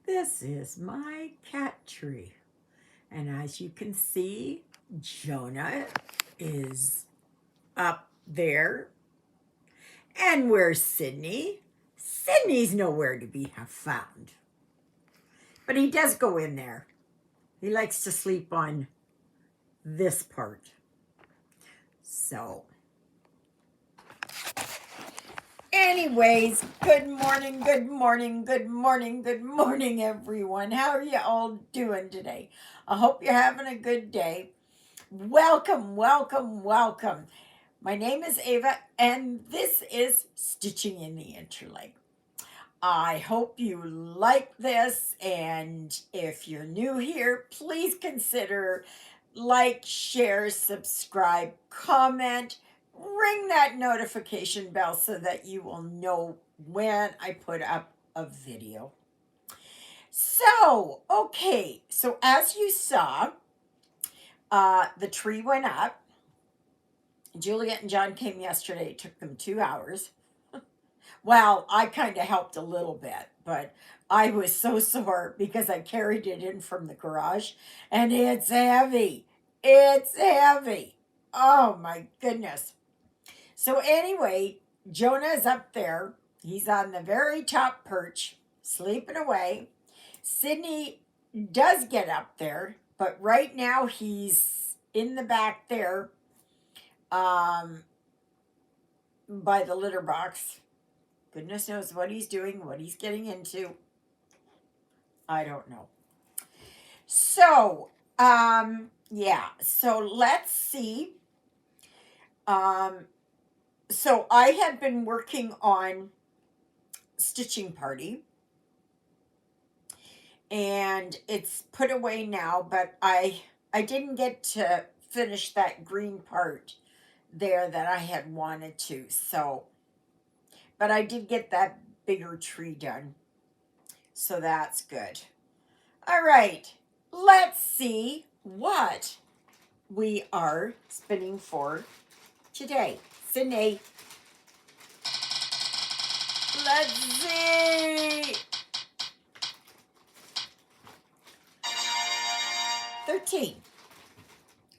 This is my cat tree. And as you can see, Jonah is up there. And where's Sydney? Sydney's nowhere to be found. But he does go in there. He likes to sleep on this part. So, anyways, good morning, good morning, good morning, good morning, everyone. How are you all doing today? I hope you're having a good day. Welcome, welcome, welcome. My name is Eva, and this is Stitching in the Interlake. I hope you like this, and if you're new here, please consider like, share, subscribe, comment, ring that notification bell so that you will know when I put up a video. So, okay, so as you saw, the tree went up. Juliet and John came yesterday. It took them 2 hours. Well, I kind of helped a little bit, but I was so sore because I carried it in from the garage, and it's heavy. It's heavy. Oh my goodness. So anyway, Jonah's up there. He's on the very top perch, sleeping away. Sydney does get up there, but right now he's in the back there by the litter box. Goodness knows what he's doing, what he's getting into. I don't know. So, yeah. So let's see. So I had been working on Stitching Party. And it's put away now, but I didn't get to finish that green part there that I had wanted to. So, but I did get that bigger tree done. So that's good. All right, let's see what we are spinning for today. Sydney, let's see. 13.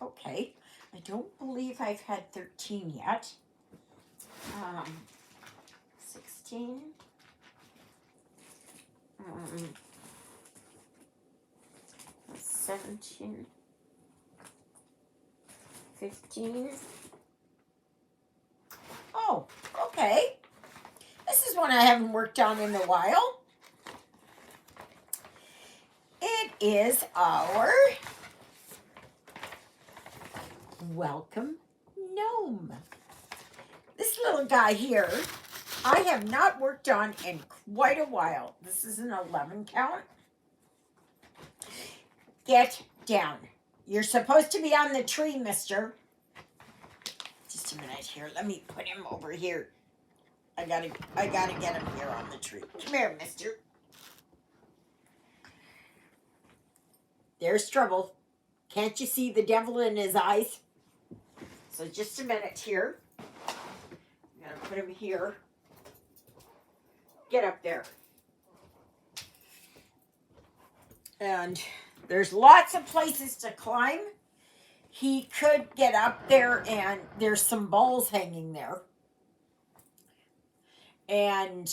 Okay, I don't believe I've had 13 yet. 16. 17. 15. Oh, okay. This is one I haven't worked on in a while. It is our Welcome Gnome. This little guy here, I have not worked on in quite a while. This is an 11 count. Get down. You're supposed to be on the tree, mister. Just a minute here. Let me put him over here. I gotta get him here on the tree. Come here, mister. There's trouble. Can't you see the devil in his eyes? So just a minute here. I'm gonna put him here. Get up there. And there's lots of places to climb. He could get up there, and there's some balls hanging there. And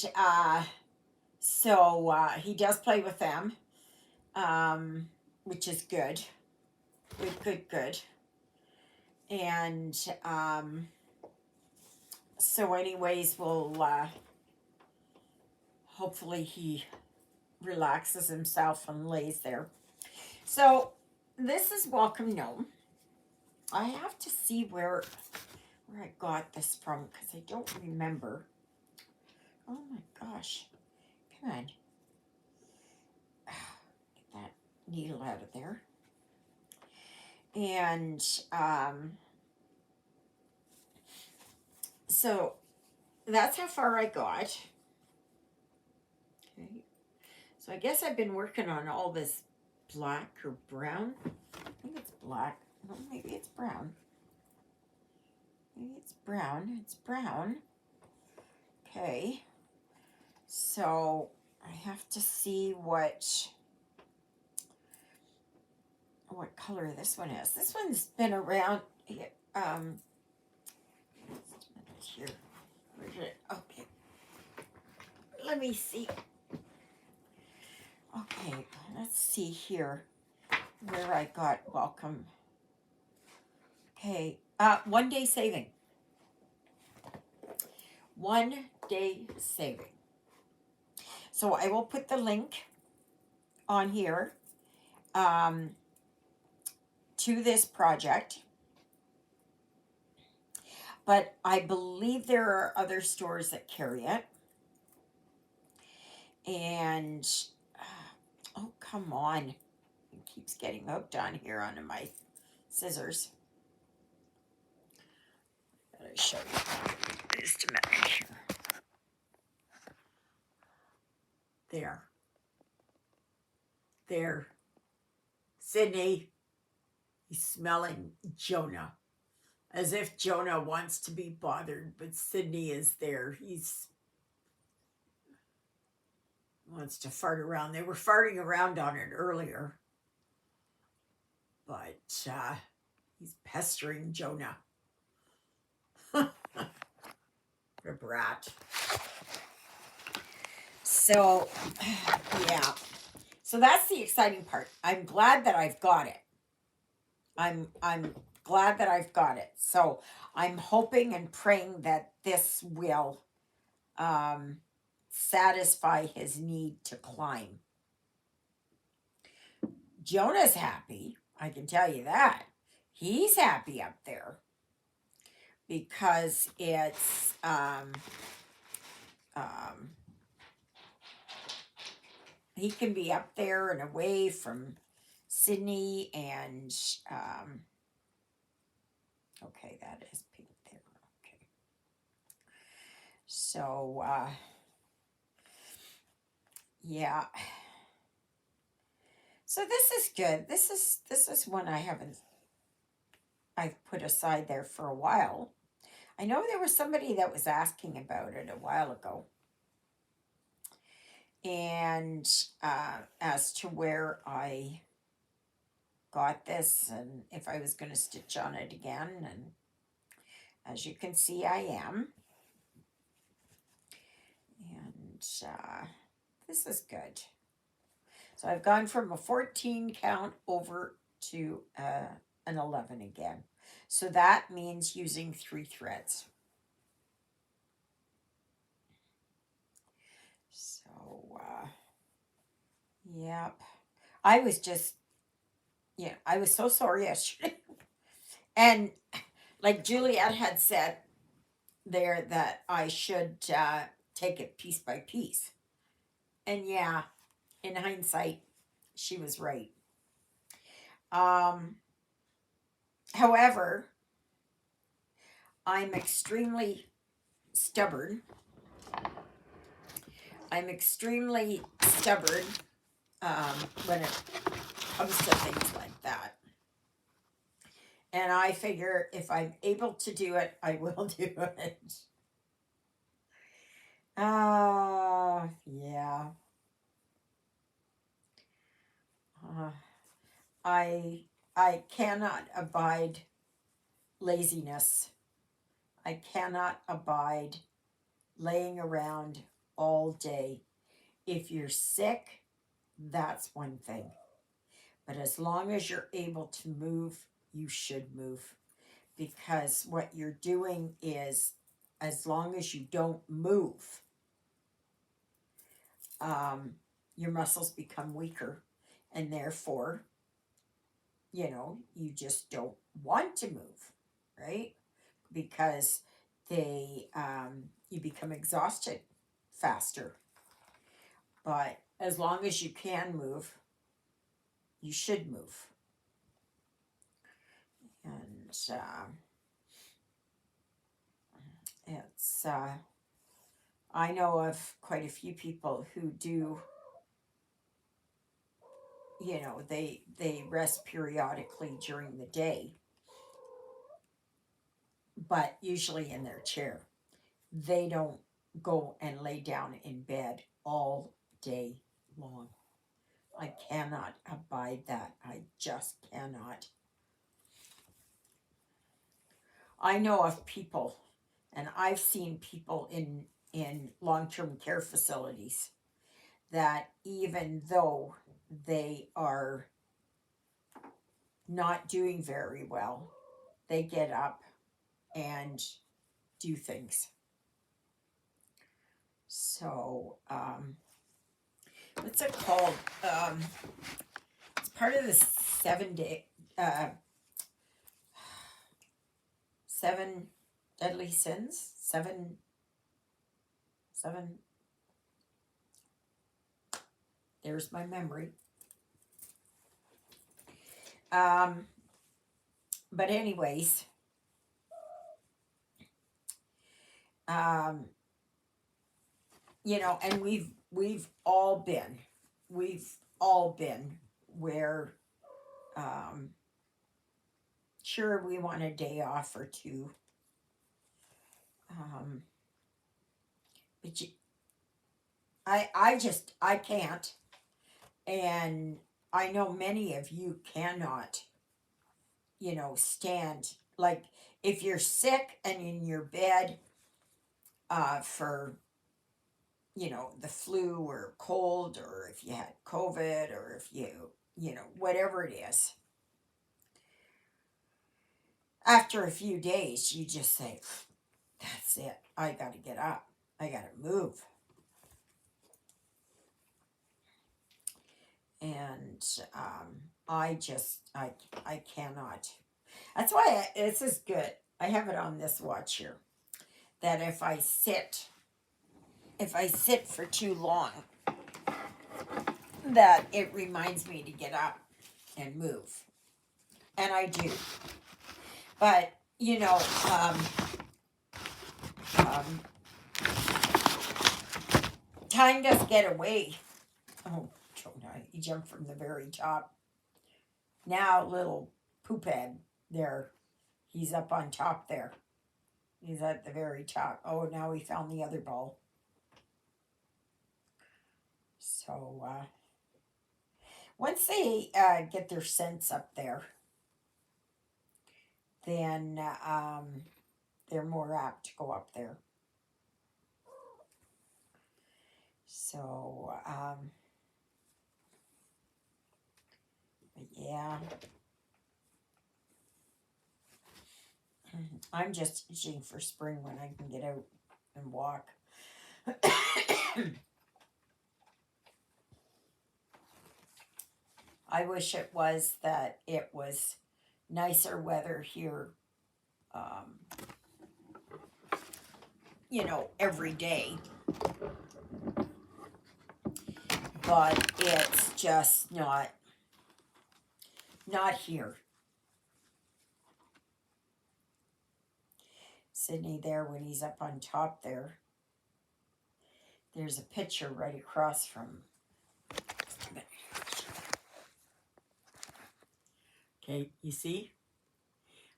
so he does play with them, which is good. Good. And so anyways, we'll hopefully he relaxes himself and lays there. So this is Welcome Gnome. I have to see where I got this from because I don't remember. Oh my gosh. Come on. Get that needle out of there. And so that's how far I got. Okay. So I guess I've been working on all this black or brown. I think it's black. No, maybe it's brown. Maybe it's brown. It's brown. Okay. So I have to see what color this one is. This one's been around. Um, here. Where did it? Okay. Let me see. Okay, let's see here where I got welcome. Okay, 1 day saving. 1 day saving. So I will put the link on here to this project. But I believe there are other stores that carry it. And, oh, come on. It keeps getting hooked on here onto my scissors. Gotta show you. Just a minute here. There. There. Sydney. He's smelling Jonah. As if Jonah wants to be bothered, but Sydney is there. He's wants to fart around. They were farting around on it earlier. But he's pestering Jonah. The brat. So, yeah. So that's the exciting part. I'm glad that I've got it. I'm glad that I've got it. So I'm hoping and praying that this will satisfy his need to climb. Jonah's happy. I can tell you that. He's happy up there because it's he can be up there and away from Sydney and okay, that is pink there. Okay. So yeah. So this is good. This is one I've put aside there for a while. I know there was somebody that was asking about it a while ago. And as to where I got this and if I was going to stitch on it again. And as you can see, I am. And this is good. So I've gone from a 14 count over to an 11 again. So that means using 3 threads. So, yep. I was just, I was so sore yesterday. And like Juliet had said there that I should take it piece by piece. And yeah, in hindsight, she was right. However, I'm extremely stubborn. I'm extremely stubborn when it comes to things like that. And I figure if I'm able to do it, I will do it. Yeah. I cannot abide laziness. I cannot abide laying around all day. If you're sick, that's one thing. But as long as you're able to move, you should move. Because what you're doing is, as long as you don't move, your muscles become weaker. And therefore, you just don't want to move, right? Because you become exhausted faster. But as long as you can move, you should move. And it's I know of quite a few people who do, they rest periodically during the day, but usually in their chair. They don't go and lay down in bed all day long. I cannot abide that. I just cannot. I know of people, and I've seen people in long-term care facilities that even though they are not doing very well, they get up and do things. So, what's it called? It's part of the 7 day, 7 deadly sins. Seven. There's my memory. But anyways, and we've all been where, sure, we want a day off or two, but I can't, and I know many of you cannot, stand, like, if you're sick and in your bed, for, the flu or cold, or if you had COVID, or if whatever it is, after a few days, you just say, that's it. I got to get up. I got to move. And I cannot. That's why this is good. I have it on this watch here, that if I sit for too long, that it reminds me to get up and move. And I do. But, time does get away. Oh, Jonah, he jumped from the very top. Now, little poop head there, he's up on top there. He's at the very top. Oh, now he found the other ball. So, once they get their scents up there, then they're more apt to go up there. So, yeah. I'm just itching for spring when I can get out and walk. I wish it was that it was nicer weather here, every day. But it's just not here. Sydney there, when he's up on top there, there's a picture right across from. Okay, you see?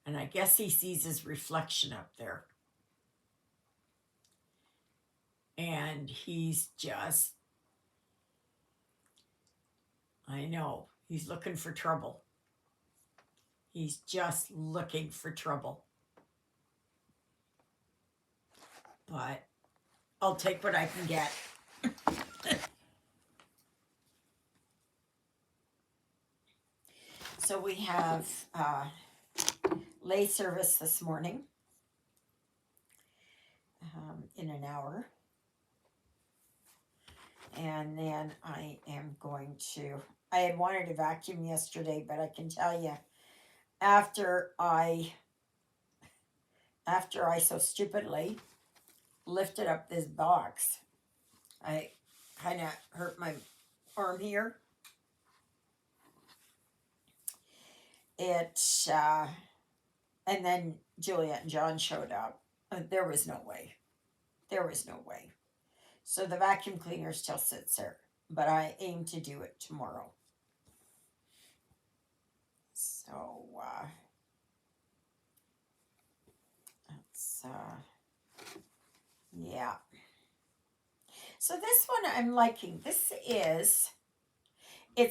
And I guess he sees his reflection up there. And he's just, I know, he's looking for trouble. He's just looking for trouble. But I'll take what I can get. So we have lay service this morning in an hour. And then I am going to, I had wanted to vacuum yesterday, but I can tell you, after I so stupidly lifted up this box, I kind of hurt my arm here. And then Juliet and John showed up. There was no way. So the vacuum cleaner still sits there, but I aim to do it tomorrow. So, that's, yeah. So this one I'm liking. It's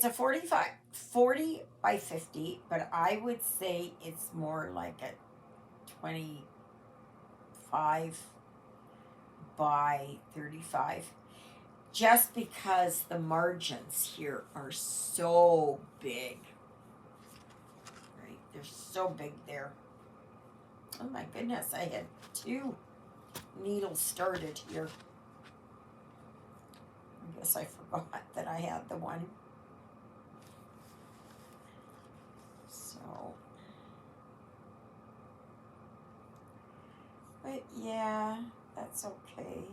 a 40 by 50, but I would say it's more like a 25 by 35. Just because the margins here are so big. Right? They're so big there. Oh my goodness, I had 2 needles started here. I guess I forgot that I had the one. So, but yeah, that's okay.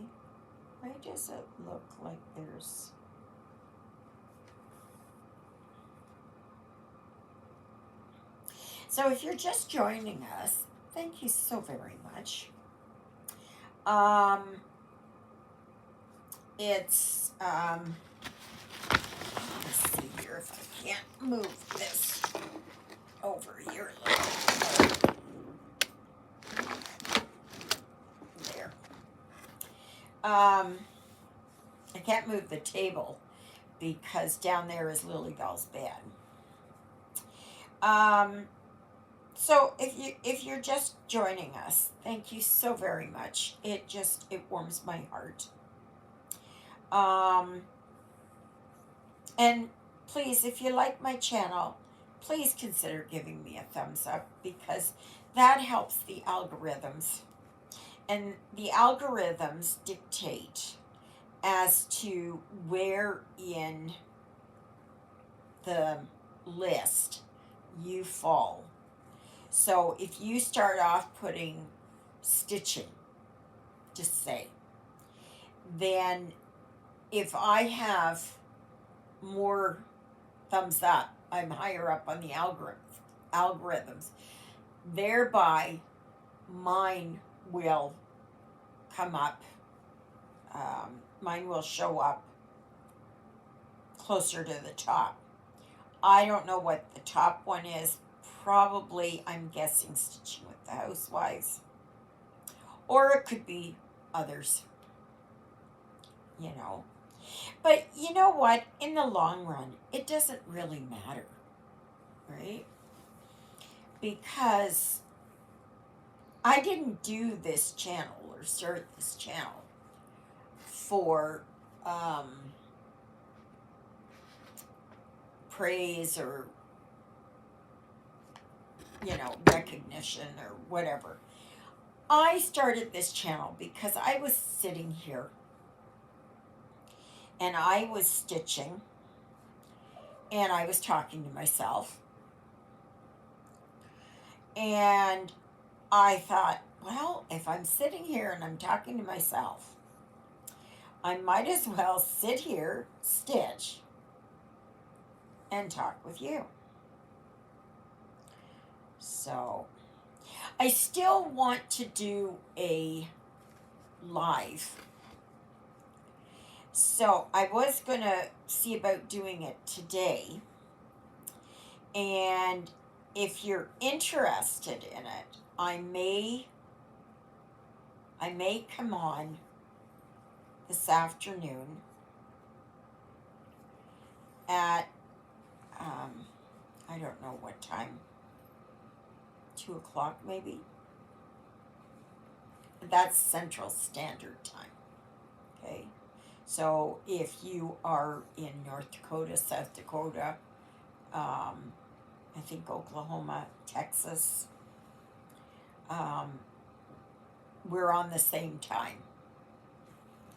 Why does it look like there's... So if you're just joining us, thank you so very much. It's, let's see here if I can't move this over here a little more. There. I can't move the table because down there is Lily Bell's bed. So if you're just joining us, thank you so very much. It warms my heart. And please, if you like my channel, please consider giving me a thumbs up because that helps the algorithms. And the algorithms dictate as to where in the list you fall. So if you start off putting stitching, just say, then if I have more thumbs up, I'm higher up on the algorithms. Thereby, mine will come up. Mine will show up closer to the top. I don't know what the top one is. Probably, I'm guessing, Stitching with the Housewives. Or it could be others. You know. But you know what? In the long run, it doesn't really matter. Right? Because I didn't do this channel or start this channel for praise or, recognition or whatever. I started this channel because I was sitting here and I was stitching and I was talking to myself. And I thought, well, if I'm sitting here and I'm talking to myself, I might as well sit here, stitch, and talk with you. So, I still want to do a live. So, I was going to see about doing it today. And if you're interested in it, I may come on this afternoon at, I don't know what time, 2 o'clock maybe. That's Central Standard Time, okay? So if you are in North Dakota, South Dakota, I think Oklahoma, Texas, we're on the same time.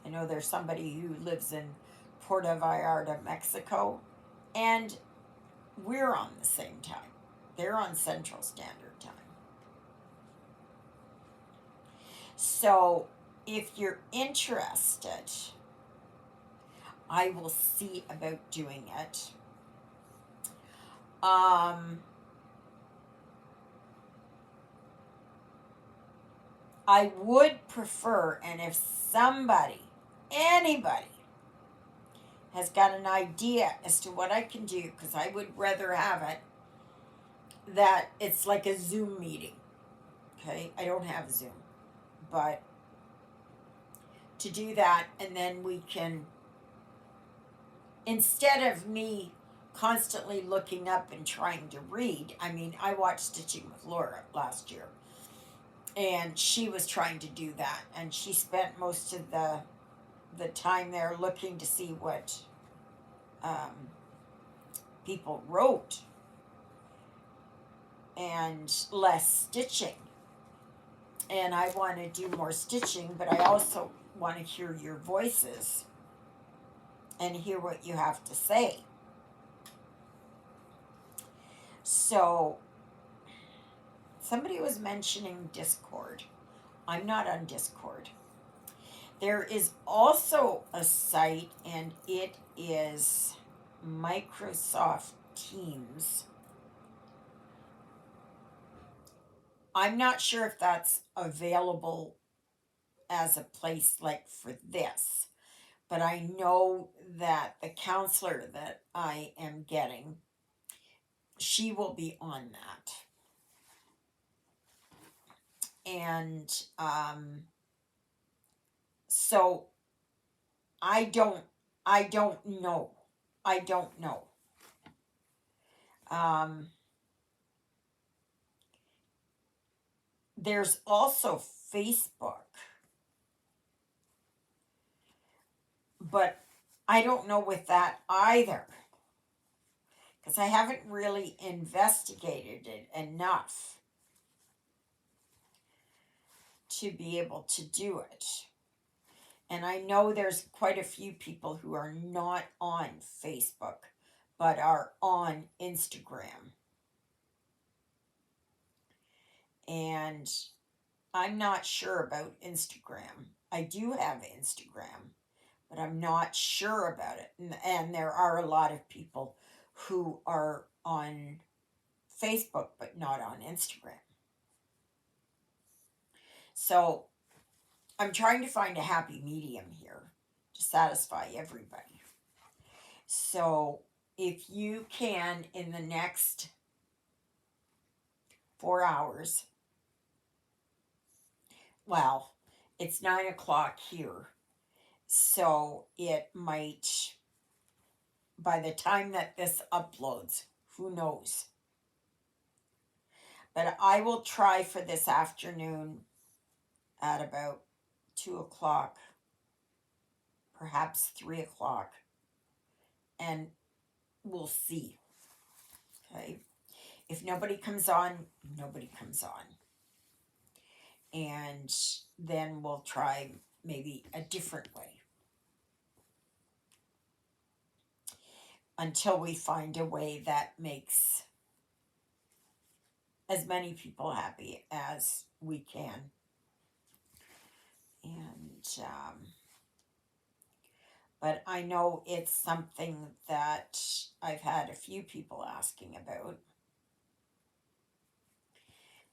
I know there's somebody who lives in Puerto Vallarta, Mexico, and we're on the same time. They're on Central Standard Time. So if you're interested, I will see about doing it. I would prefer, and if anybody has got an idea as to what I can do, because I would rather have it that it's like a Zoom meeting. Okay, I don't have Zoom, but to do that, and then we can, instead of me constantly looking up and trying to read. I mean, I watched Stitching with Laura last year, and she was trying to do that, and she spent most of the time there looking to see what um, people wrote, and less stitching. And I want to do more stitching, but I also want to hear your voices and hear what you have to say. So somebody was mentioning Discord. I'm not on Discord. There is also a site, and it is Microsoft Teams. I'm not sure if that's available as a place like for this, but I know that the counselor that I am getting, she will be on that. And so I don't know. I don't know. There's also Facebook, but I don't know with that either, because I haven't really investigated it enough to be able to do it. And I know there's quite a few people who are not on Facebook, but are on Instagram. And I'm not sure about Instagram. I do have Instagram, but I'm not sure about it. And there are a lot of people who are on Facebook, but not on Instagram. So I'm trying to find a happy medium here to satisfy everybody. So if you can, in the next 4 hours, well, it's 9 o'clock here, so it might, by the time that this uploads, who knows? But I will try for this afternoon at about 2 o'clock, perhaps 3 o'clock, and we'll see. Okay? If nobody comes on, nobody comes on. And then we'll try maybe a different way until we find a way that makes as many people happy as we can. And but I know it's something that I've had a few people asking about,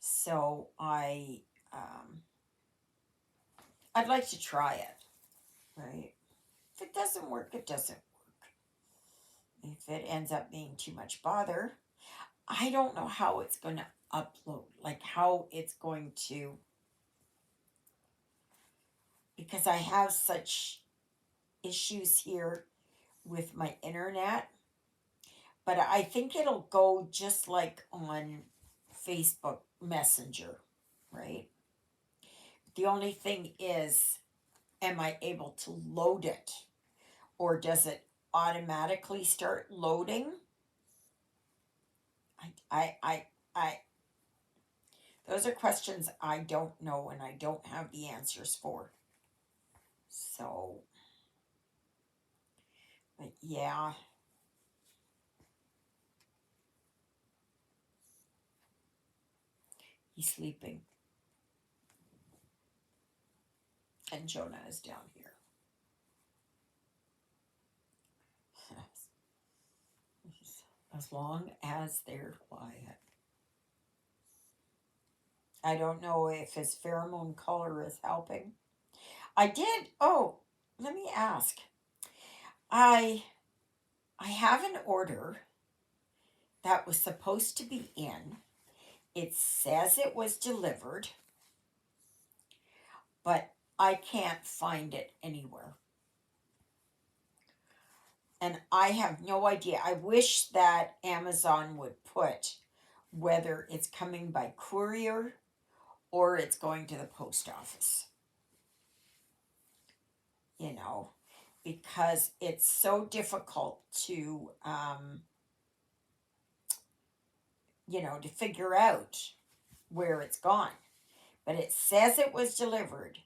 so I'd like to try it, right? If it doesn't work, it doesn't work. If it ends up being too much bother, I don't know how it's going to upload, like how it's going to, because I have such issues here with my internet. But I think it'll go just like on Facebook Messenger, right? The only thing is, am I able to load it? Or does it automatically start loading? I those are questions I don't know and I don't have the answers for. So, but yeah. He's sleeping. And Jonah is down here. As long as they're quiet. I don't know if his pheromone color is helping. I did. Oh, let me ask. I have an order that was supposed to be in. It says it was delivered, but I can't find it anywhere. And I have no idea. I wish that Amazon would put whether it's coming by courier or it's going to the post office. You know, because it's so difficult to, to figure out where it's gone. But it says it was delivered.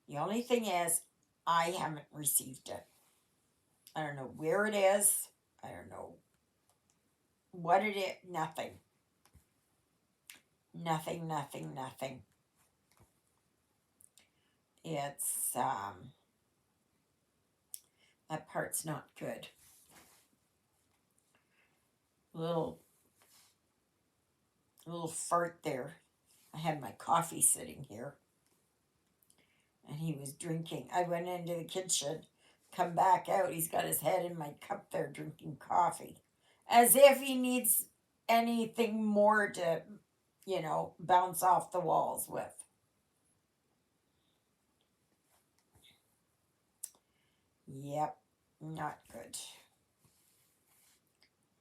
The only thing is, I haven't received it. I don't know where it is. I don't know what it is. Nothing. Nothing, nothing, nothing. It's, that part's not good. Little fart there. I had my coffee sitting here. And he was drinking. I went into the kitchen, come back out. He's got his head in my cup there drinking coffee. As if he needs anything more to, bounce off the walls with. Yep, not good.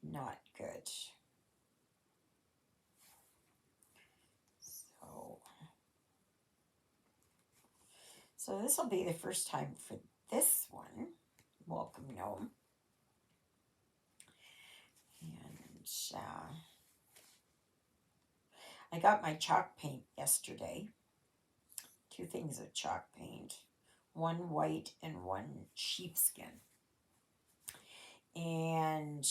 Not good. So this will be the first time for this one. Welcome, Gnome. And I got my chalk paint yesterday. 2 things of chalk paint. One white and one sheepskin. And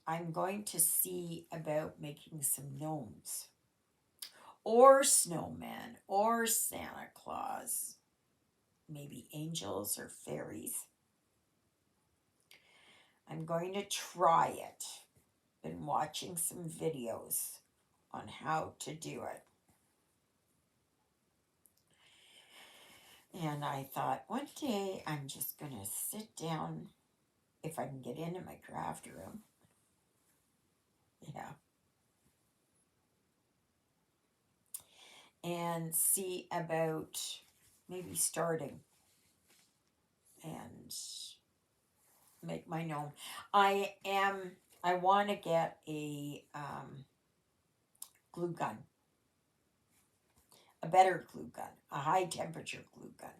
I'm going to see about making some gnomes. Or snowmen. Or Santa Claus. Maybe angels or fairies. I'm going to try it. Been watching some videos on how to do it. And I thought one day I'm just going to sit down, if I can get into my craft room. Yeah. And see about maybe starting and make my gnome. I want to get a glue gun. A better glue gun. A high temperature glue gun.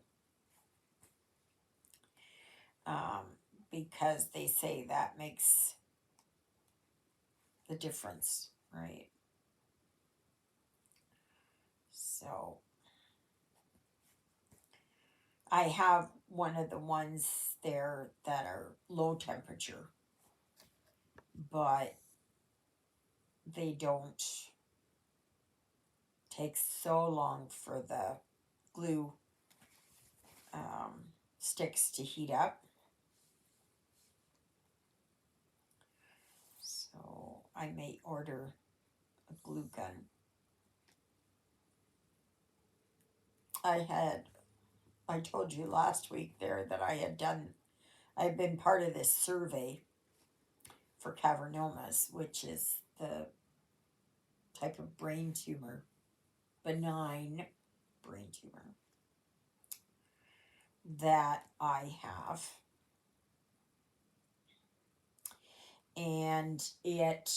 Because they say that makes the difference, right? So I have one of the ones there that are low temperature, but they don't take so long for the glue sticks to heat up. So I may order a glue gun. I told you last week there that I've been part of this survey for cavernomas, which is the type of brain tumor, benign brain tumor that I have. And it,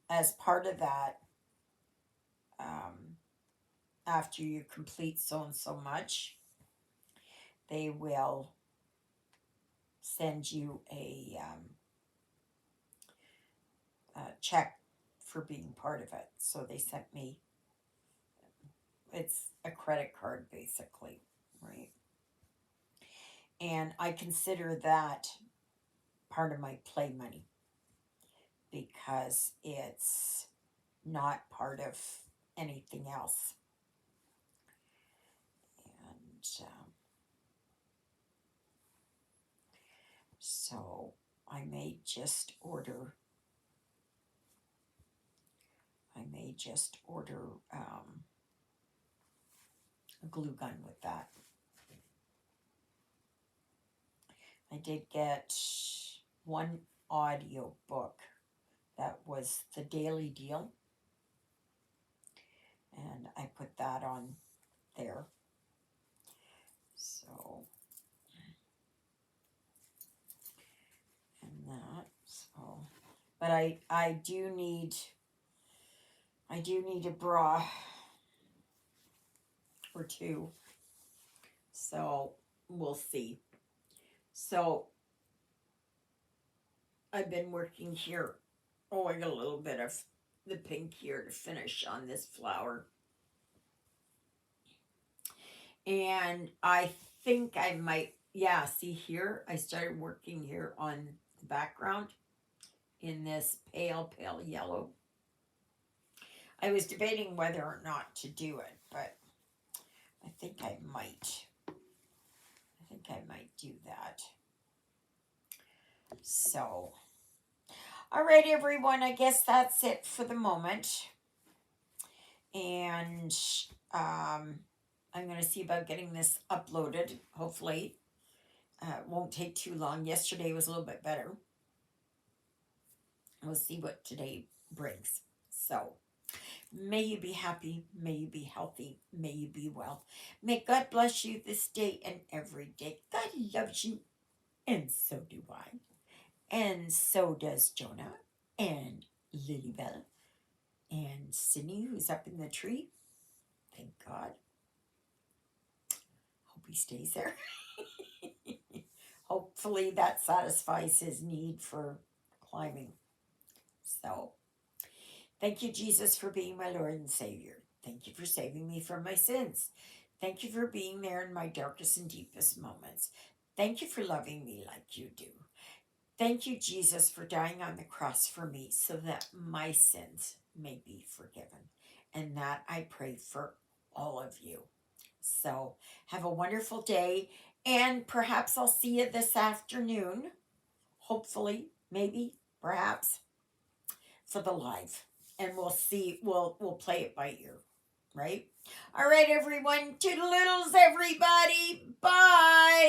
as part of that, after you complete so and so much, they will send you a check for being part of it. So they sent me, it's a credit card basically, right? And I consider that part of my play money because it's not part of anything else. And so I may just order a glue gun with that. I did get one audio book that was the Daily Deal, And I put that on there. So, and that, so, but I do need a bra or two. So we'll see. So I've been working here. Oh, I got a little bit of the pink here to finish on this flower. And I think I might, yeah, see here, I started working here on the background in this pale yellow. I was debating whether or not to do it, but I think I might. I think I might do that. So, all right, everyone, I guess that's it for the moment. And I'm going to see about getting this uploaded, hopefully. It won't take too long. Yesterday was a little bit better. We'll see what today brings. So, may you be happy. May you be healthy. May you be well. May God bless you this day and every day. God loves you, and so do I. And so does Jonah and Lilybell and Sydney, who's up in the tree. Thank God. Hope he stays there. Hopefully that satisfies his need for climbing. So, thank you, Jesus, for being my Lord and Savior. Thank you for saving me from my sins. Thank you for being there in my darkest and deepest moments. Thank you for loving me like you do. Thank you, Jesus, for dying on the cross for me so that my sins may be forgiven. And that I pray for all of you. So have a wonderful day. And perhaps I'll see you this afternoon. Hopefully, maybe, perhaps, for the live. And we'll see, we'll play it by ear, right? All right, everyone. Toodaloodles, everybody. Bye.